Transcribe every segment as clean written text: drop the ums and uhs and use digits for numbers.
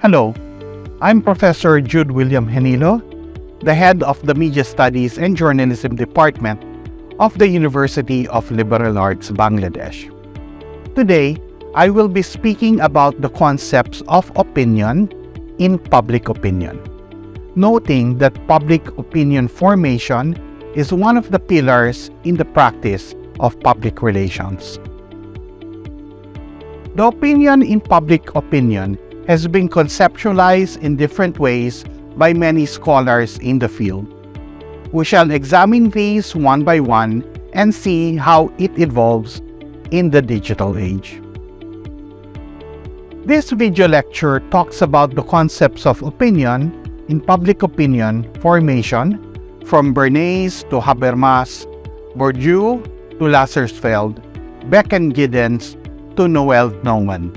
Hello, I'm Professor Jude Genilo, the head of the Media Studies and Journalism Department of the University of Liberal Arts, Bangladesh. Today, I will be speaking about the concepts of opinion in public opinion, noting that public opinion formation is one of the pillars in the practice of public relations. The opinion in public opinion has been conceptualized in different ways by many scholars in the field. We shall examine these one by one and see how it evolves in the digital age. This video lecture talks about the concepts of opinion in public opinion formation from Bernays to Habermas, Bourdieu to Lassersfeld, Beck and Giddens to Noel Neumann.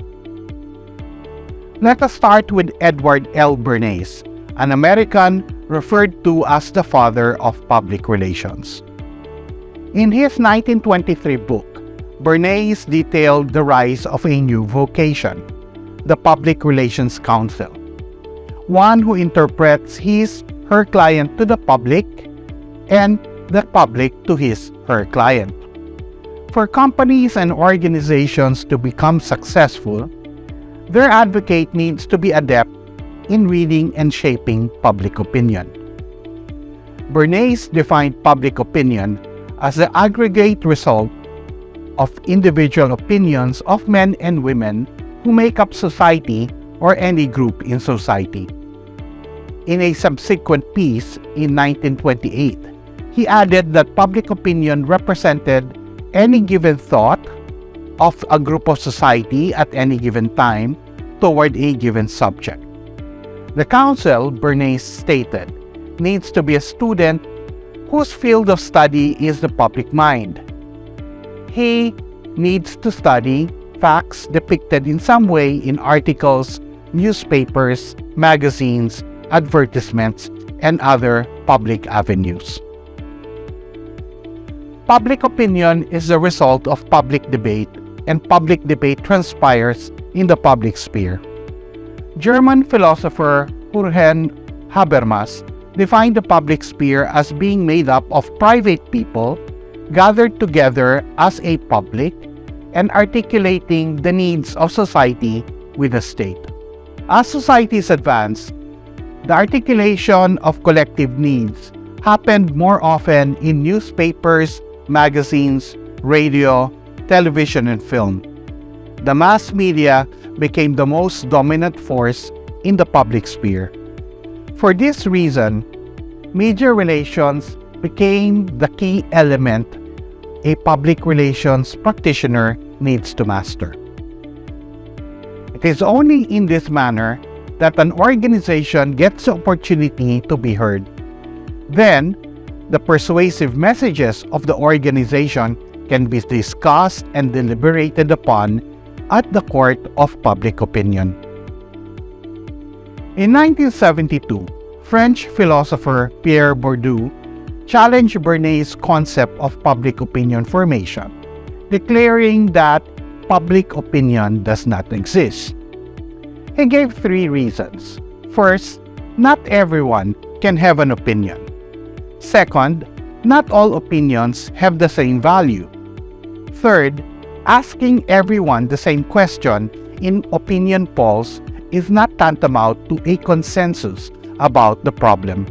Let us start with Edward L. Bernays, an American referred to as the father of public relations. In his 1923 book, Bernays detailed the rise of a new vocation, the Public Relations Counsel, one who interprets her client to the public and the public to her client. For companies and organizations to become successful, their advocate needs to be adept in reading and shaping public opinion. Bernays defined public opinion as the aggregate result of individual opinions of men and women who make up society or any group in society. In a subsequent piece in 1928, he added that public opinion represented any given thought of a group of society at any given time toward a given subject. The counsel, Bernays stated, needs to be a student whose field of study is the public mind. He needs to study facts depicted in some way in articles, newspapers, magazines, advertisements, and other public avenues. Public opinion is the result of public debate, and public debate transpires in the public sphere. German philosopher Habermas defined the public sphere as being made up of private people gathered together as a public and articulating the needs of society with the state. As societies advanced, the articulation of collective needs happened more often in newspapers, magazines, radio, television, and film. The mass media became the most dominant force in the public sphere. For this reason, media relations became the key element a public relations practitioner needs to master. It is only in this manner that an organization gets the opportunity to be heard. Then, the persuasive messages of the organization can be discussed and deliberated upon at the court of public opinion. In 1972, French philosopher Pierre Bourdieu challenged Bernays' concept of public opinion formation, declaring that public opinion does not exist. He gave three reasons. First, not everyone can have an opinion. Second, not all opinions have the same value. Third, asking everyone the same question in opinion polls is not tantamount to a consensus about the problem.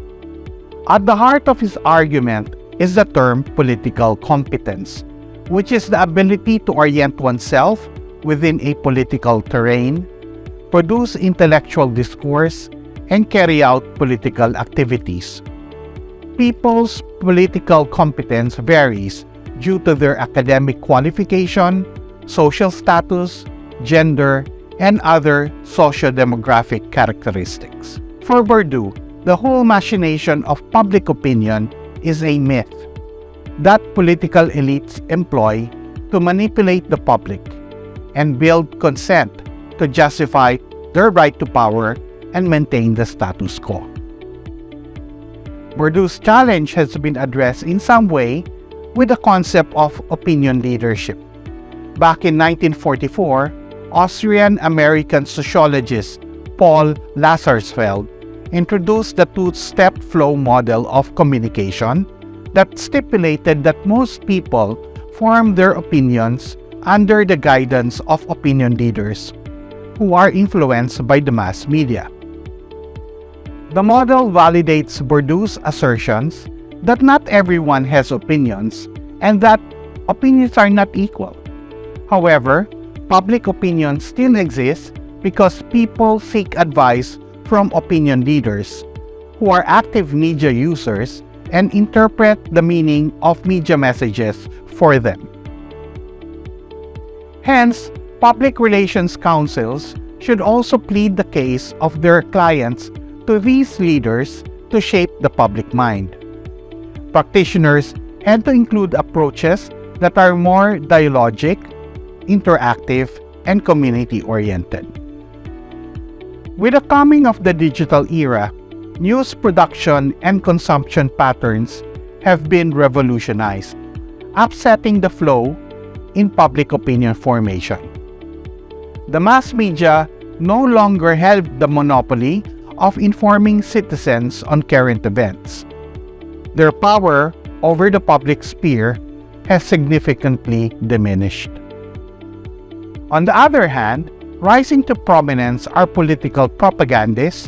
At the heart of his argument is the term political competence, which is the ability to orient oneself within a political terrain, produce intellectual discourse, and carry out political activities. People's political competence varies due to their academic qualification, social status, gender, and other socio-demographic characteristics. For Bourdieu, the whole machination of public opinion is a myth that political elites employ to manipulate the public and build consent to justify their right to power and maintain the status quo. Bourdieu's challenge has been addressed in some way with the concept of opinion leadership. Back in 1944, Austrian-American sociologist Paul Lazarsfeld introduced the two-step flow model of communication that stipulated that most people form their opinions under the guidance of opinion leaders who are influenced by the mass media. The model validates Bourdieu's assertions that not everyone has opinions and that opinions are not equal. However, public opinion still exists because people seek advice from opinion leaders who are active media users and interpret the meaning of media messages for them. Hence, public relations counsels should also plead the case of their clients to these leaders to shape the public mind. Practitioners had to include approaches that are more dialogic, interactive, and community-oriented. With the coming of the digital era, news production and consumption patterns have been revolutionized, upsetting the flow in public opinion formation. The mass media no longer held the monopoly of informing citizens on current events. Their power over the public sphere has significantly diminished. On the other hand, rising to prominence are political propagandists,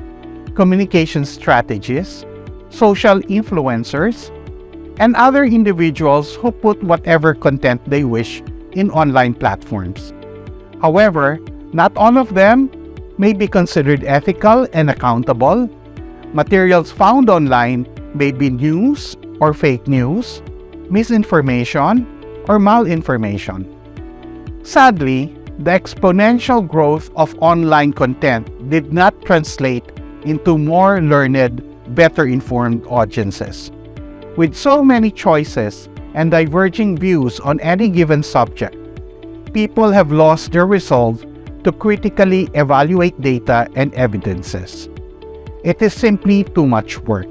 communication strategists, social influencers, and other individuals who put whatever content they wish in online platforms. However, not all of them may be considered ethical and accountable. Materials found online may be news or fake news, misinformation, or malinformation. Sadly, the exponential growth of online content did not translate into more learned, better-informed audiences. With so many choices and diverging views on any given subject, people have lost their resolve to critically evaluate data and evidences. It is simply too much work.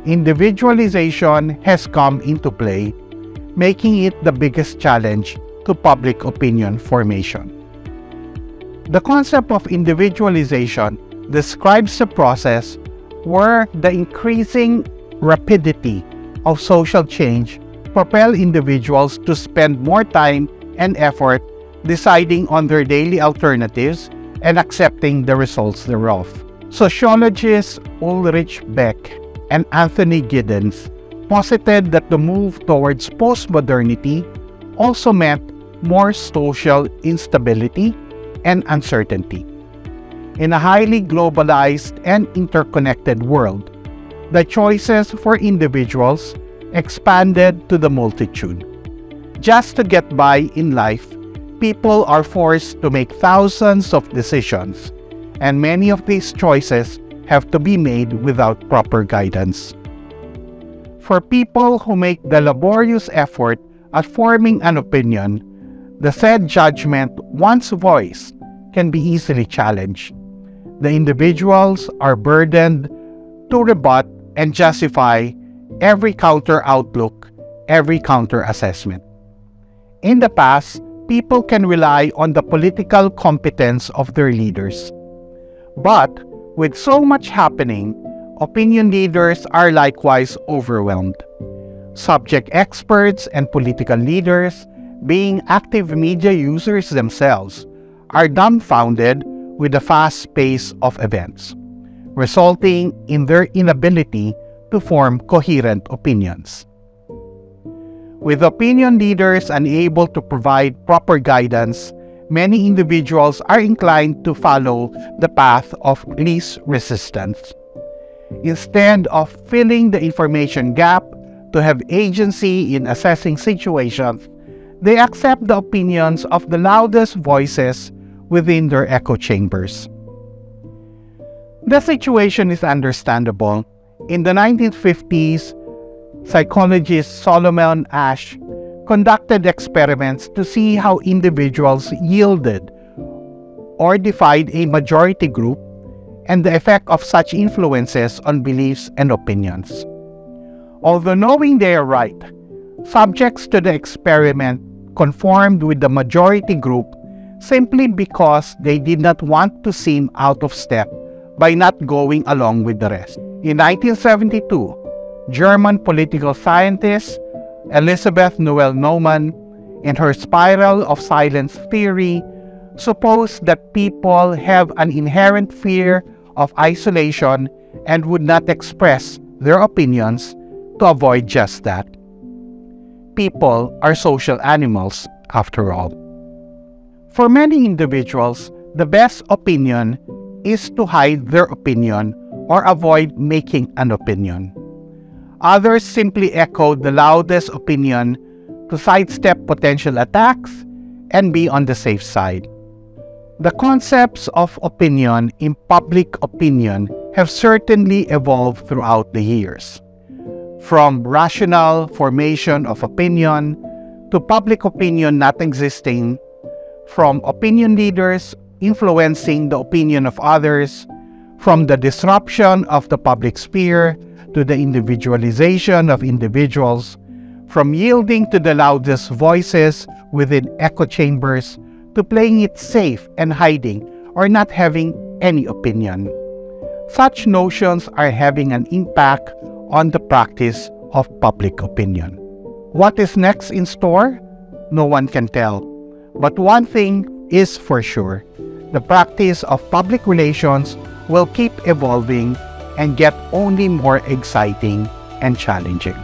Individualization has come into play, making it the biggest challenge to public opinion formation. The concept of individualization describes a process where the increasing rapidity of social change propel individuals to spend more time and effort deciding on their daily alternatives and accepting the results thereof. Sociologists Ulrich Beck and Anthony Giddens posited that the move towards postmodernity also meant more social instability and uncertainty. In a highly globalized and interconnected world, the choices for individuals expanded to the multitude. Just to get by in life, people are forced to make thousands of decisions, and many of these choices have to be made without proper guidance. For people who make the laborious effort at forming an opinion, the said judgment once voiced can be easily challenged. The individuals are burdened to rebut and justify every counter-outlook, every counter-assessment. In the past, people can rely on the political competence of their leaders. But with so much happening, opinion leaders are likewise overwhelmed. Subject experts and political leaders, being active media users themselves, are dumbfounded with the fast pace of events, resulting in their inability to form coherent opinions. With opinion leaders unable to provide proper guidance, many individuals are inclined to follow the path of least resistance. Instead of filling the information gap to have agency in assessing situations, they accept the opinions of the loudest voices within their echo chambers. The situation is understandable. In the 1950s, psychologist Solomon Asch conducted experiments to see how individuals yielded or defied a majority group and the effect of such influences on beliefs and opinions. Although knowing they are right, subjects to the experiment conformed with the majority group simply because they did not want to seem out of step by not going along with the rest. In 1972, German political scientist Elisabeth Noelle Neumann, in her spiral of silence theory, supposed that people have an inherent fear of isolation and would not express their opinions to avoid just that. People are social animals, after all. For many individuals, the best opinion is to hide their opinion or avoid making an opinion. Others simply echo the loudest opinion to sidestep potential attacks and be on the safe side. The concepts of opinion in public opinion have certainly evolved throughout the years. From rational formation of opinion to public opinion not existing, from opinion leaders influencing the opinion of others, from the disruption of the public sphere to the individualization of individuals, from yielding to the loudest voices within echo chambers to playing it safe and hiding or not having any opinion. Such notions are having an impact on the practice of public opinion. What is next in store? No one can tell. But one thing is for sure, the practice of public relations will keep evolving and get only more exciting and challenging.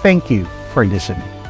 Thank you for listening.